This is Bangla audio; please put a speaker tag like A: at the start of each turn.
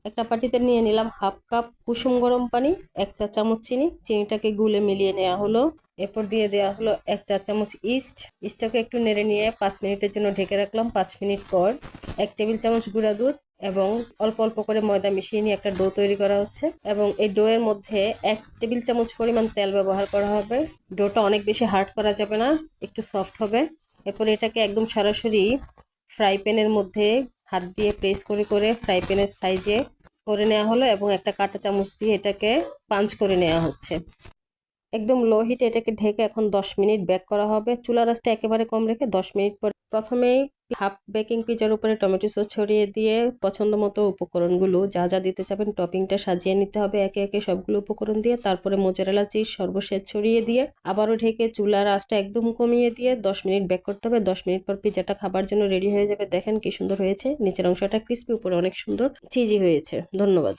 A: একটা বাটিতে নিয়ে নিলাম হাফ কাপ কুসুম গরম পানি, 1 চা চামচ চিনি, চিনিটাকে গুলে মিলিয়ে নেওয়া হলো। এরপর দিয়ে দেওয়া হলো 1 চা চামচ ইস্ট। ইস্টটাকে একটু নেড়ে নিয়ে 5 মিনিটের জন্য ঢেকে রাখলাম। 5 মিনিট পর 1 টেবিল চামচ গুঁড়া দুধ এবং অল্প অল্প করে ময়দা মিশিয়ে নিয়ে একটা ডো তৈরি করা হচ্ছে এবং এই ডো এর মধ্যে 1 টেবিল চামচ পরিমাণ তেল ব্যবহার করা হবে। ডোটা অনেক বেশি হার্ড করা যাবে না, একটু সফট হবে। এরপর এটাকে একদম সরাসরি ফ্রাই প্যানের মধ্যে হাত দিয়ে প্রেস করে করে ফ্রাই প্যানের সাইজে করে নেওয়া হলো এবং একটা কাঁটা চামচ দিয়ে এটাকে পাঞ্চ করে নেওয়া হচ্ছে। একদম লো হিটে এটাকে ঢেকে এখন 10 মিনিট বেক করা হবে। চুলার আঁচটা একেবারে কম রেখে 10 মিনিট পর প্রথমেই হাফ বেকিং পিজার উপরে টমেটো সস ছড়িয়ে দিয়ে পছন্দ মতো উপকরণগুলো যা যা দিতে চাবেন টপিংটা সাজিয়ে নিতে হবে একে একে সবগুলো উপকরণ দিয়ে। তারপরে মোজারেলা চিজ সর্বশেষ ছড়িয়ে দিয়ে আবারও ঢেকে চুলার আঁচটা একদম কমিয়ে দিয়ে 10 মিনিট বেক করতে হবে। 10 মিনিট পর পিজাটা খাবার জন্য রেডি হয়ে যাবে। দেখেন কি সুন্দর হয়েছে, নিচের অংশটা ক্রিস্পি, উপরে অনেক সুন্দর চিজি হয়েছে। ধন্যবাদ।